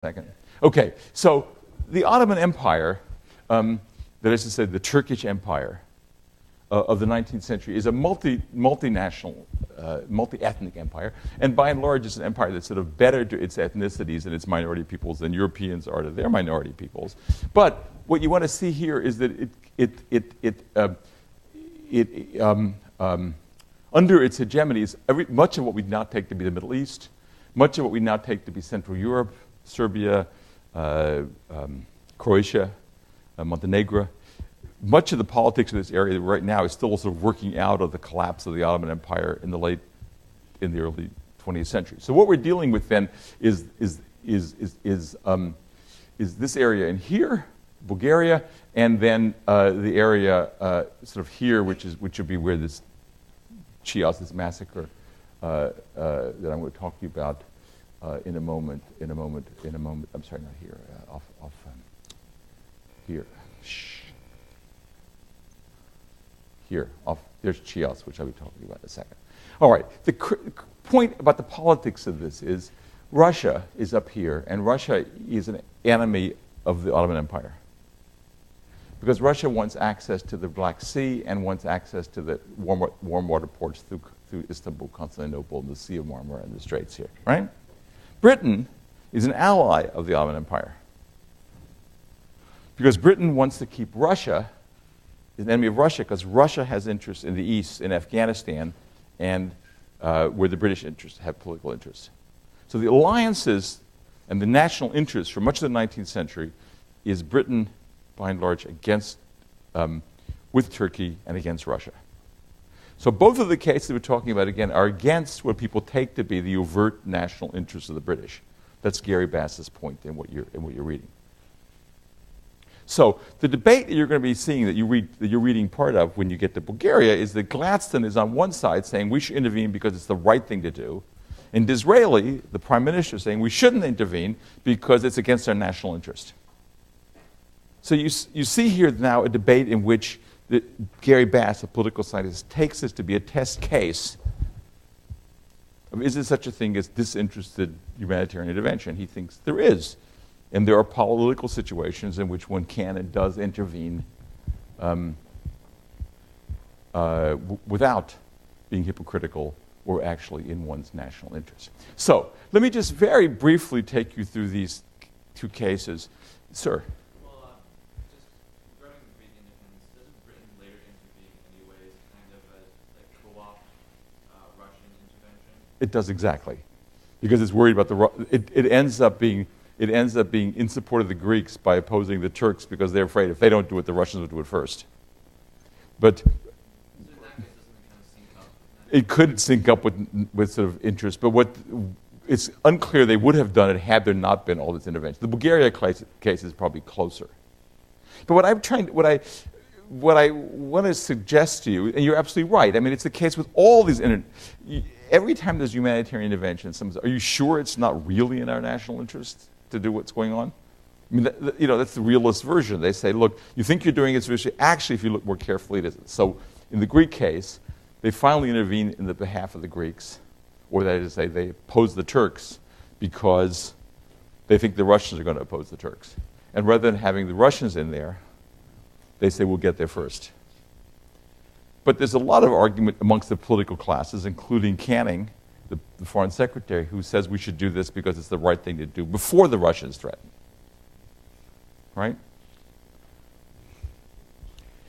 Second. Okay, so the Ottoman Empire, that is to say the Turkish Empire of the 19th century, is a multinational, multi-ethnic empire, and by and large it's an empire that's sort of better to its ethnicities and its minority peoples than Europeans are to their minority peoples. But what you want to see here is that under its hegemonies, much of what we now take to be the Middle East, much of what we now take to be Central Europe, Serbia, Croatia, Montenegro. Much of the politics of this area right now is still sort of working out of the collapse of the Ottoman Empire in the early 20th century. So what we're dealing with then is this area in here, Bulgaria, and then the area sort of here, which would be where this Chios, this massacre that I'm going to talk to you about. In a moment. I'm sorry, not here. Here. Shh. Here. There's Chios, which I'll be talking about in a second. All right. The point about the politics of this is Russia is up here, and Russia is an enemy of the Ottoman Empire. Because Russia wants access to the Black Sea and wants access to the warm water ports through Istanbul, Constantinople, and the Sea of Marmara and the Straits here, right? Britain is an ally of the Ottoman Empire because Britain wants to keep Russia, is an enemy of Russia, because Russia has interests in the east, in Afghanistan, and where the British interests have political interests. So the alliances and the national interests for much of the 19th century is Britain, by and large, against, with Turkey and against Russia. So both of the cases we're talking about, again, are against what people take to be the overt national interests of the British. That's Gary Bass's point in what you're reading. So the debate that you're going to be seeing that you're reading part of when you get to Bulgaria is that Gladstone is on one side saying we should intervene because it's the right thing to do, and Disraeli, the prime minister, is saying we shouldn't intervene because it's against our national interest. So you see here now a debate in which Gary Bass, a political scientist, takes this to be a test case of is there such a thing as disinterested humanitarian intervention? He thinks there is. And there are political situations in which one can and does intervene without being hypocritical or actually in one's national interest. So let me just very briefly take you through these two cases. Sir? It does exactly, because it's worried about it ends up being in support of the Greeks by opposing the Turks because they're afraid if they don't do it, the Russians will do it first. But so in that case, doesn't it kind of sync up? It could sync up with sort of interest, but it's unclear they would have done it had there not been all this intervention. The Bulgaria case is probably closer. But what I want to suggest to you, and you're absolutely right. I mean, it's the case with all these. Every time there's humanitarian intervention, are you sure it's not really in our national interest to do what's going on? I mean, that's the realist version. They say, look, you think you're doing it, actually, if you look more carefully, it isn't. So in the Greek case, they finally intervene in the behalf of the Greeks, or that is to say, they oppose the Turks because they think the Russians are going to oppose the Turks. And rather than having the Russians in there, they say we'll get there first. But there's a lot of argument amongst the political classes, including Canning, the foreign secretary, who says we should do this because it's the right thing to do before the Russians threaten. Right?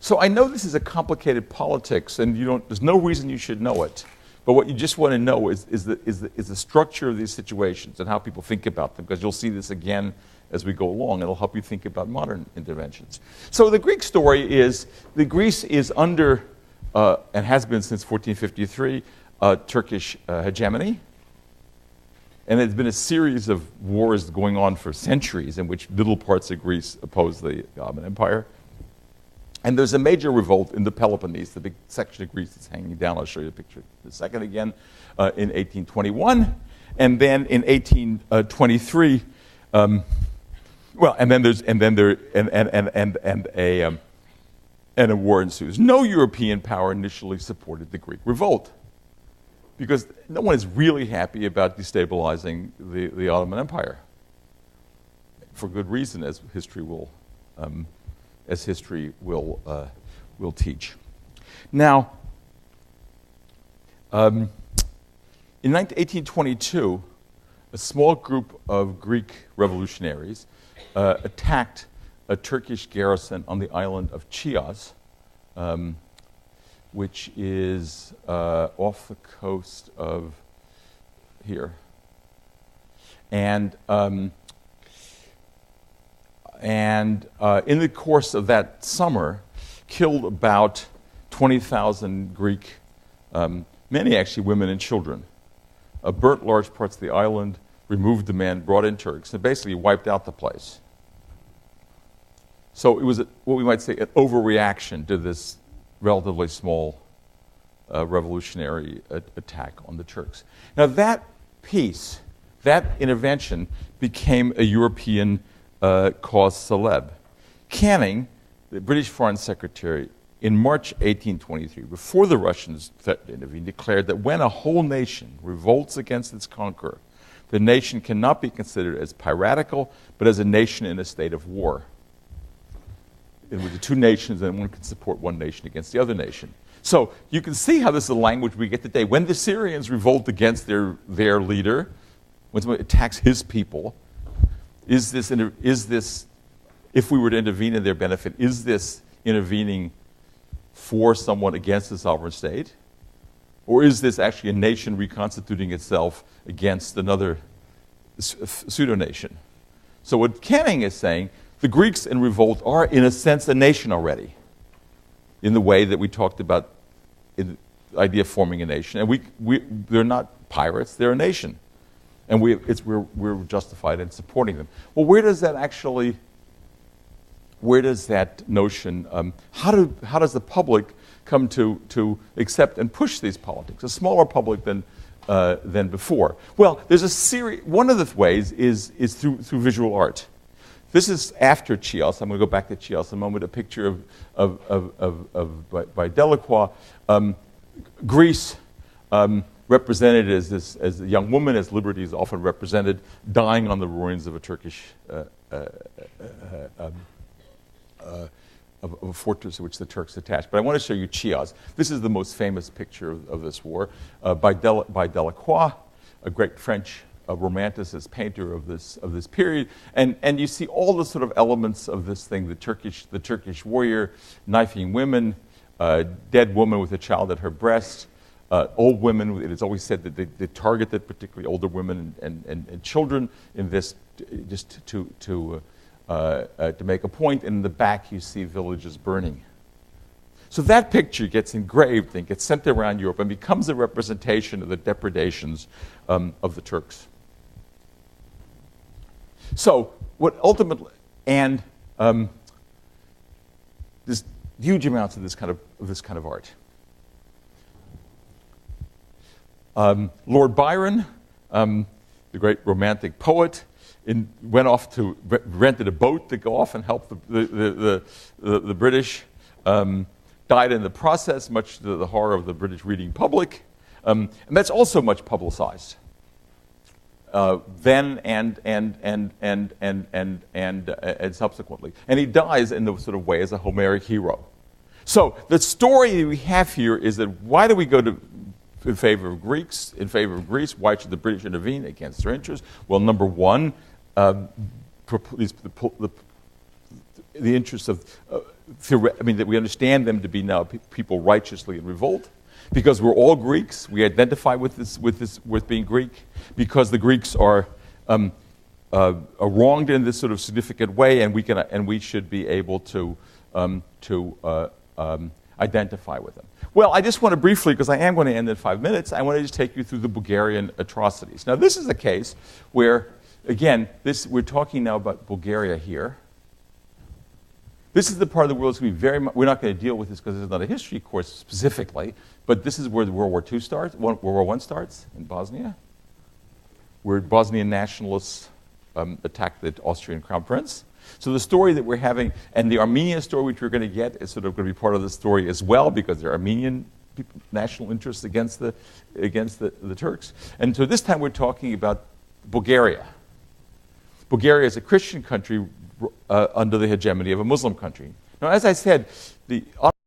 So I know this is a complicated politics, and there's no reason you should know it. But what you just want to know is the structure of these situations and how people think about them, because you'll see this again as we go along. It'll help you think about modern interventions. So the Greek story is that Greece is under, and has been since 1453, Turkish hegemony. And there's been a series of wars going on for centuries in which little parts of Greece oppose the Ottoman Empire. And there's a major revolt in the Peloponnese, the big section of Greece that's hanging down. I'll show you the picture in a second again, in 1821. And then in 1823, and a war ensues. No European power initially supported the Greek revolt because no one is really happy about destabilizing the Ottoman Empire. for good reason, as history will teach. Now, in 1822, a small group of Greek revolutionaries attacked a Turkish garrison on the island of Chios, which is off the coast of here. And in the course of that summer, killed about 20,000 Greek, many actually women and children, burnt large parts of the island, removed the men, brought in Turks, and basically wiped out the place. So it was what we might say an overreaction to this relatively small revolutionary attack on the Turks. Now that peace, that intervention, became a European cause célèbre. Canning, the British Foreign Secretary, in March 1823, before the Russians intervened, declared that when a whole nation revolts against its conqueror, the nation cannot be considered as piratical, but as a nation in a state of war, in which the two nations, and one can support one nation against the other nation. So you can see how this is the language we get today. When the Syrians revolt against their leader, when someone attacks his people, is this, if we were to intervene in their benefit, is this intervening for someone against the sovereign state? Or is this actually a nation reconstituting itself against another pseudo-nation? So what Canning is saying, the Greeks in revolt are, in a sense, a nation already, in the way that we talked about in the idea of forming a nation. And they're not pirates, they're a nation. And we're justified in supporting them. Well, where does that notion, how does the public come to accept and push these politics? A smaller public than before. Well, there's a series. One of the ways is through visual art. This is after Chios. I'm going to go back to Chios in a moment. A picture by Delacroix. Greece, represented as a young woman, as liberty is often represented, dying on the ruins of a Turkish of a fortress to which the Turks attached. But I want to show you Chios. This is the most famous picture of this war by Delacroix, a great French romanticist painter of this period. And you see all the sort of elements of this thing: the Turkish warrior knifing women, dead woman with a child at her breast, old women. It is always said that they targeted particularly older women and children in this, just to make a point. And in the back, you see villages burning. So that picture gets engraved and gets sent around Europe and becomes a representation of the depredations of the Turks. So what ultimately, and there's huge amounts of this kind of art. Lord Byron, the great romantic poet, went off to rented a boat to go off and help the British. Died in the process, much to the horror of the British reading public, and that's also much publicized. Then and subsequently, and he dies in the sort of way as a Homeric hero. So the story we have here is that why do we go in favor of Greeks, in favor of Greece? Why should the British intervene against their interests? Well, number one, the interests of, that we understand them to be now people righteously in revolt, because we're all Greeks. We identify with being Greek, because the Greeks are wronged in this sort of significant way, and we should be able to identify with them. Well, I just want to briefly, because I am going to end in 5 minutes, I want to just take you through the Bulgarian atrocities. Now, this is a case where, again, we're talking now about Bulgaria here. This is the part of the world that's going to be very much, we're not going to deal with this because it's not a history course specifically, but this is where World War II starts, World War I starts in Bosnia, where Bosnian nationalists attacked the Austrian crown prince. So the story that we're having, and the Armenian story which we're going to get, is sort of going to be part of the story as well, because there are Armenian national interests against the Turks. And so this time we're talking about Bulgaria. Bulgaria is a Christian country under the hegemony of a Muslim country. Now, as I said, the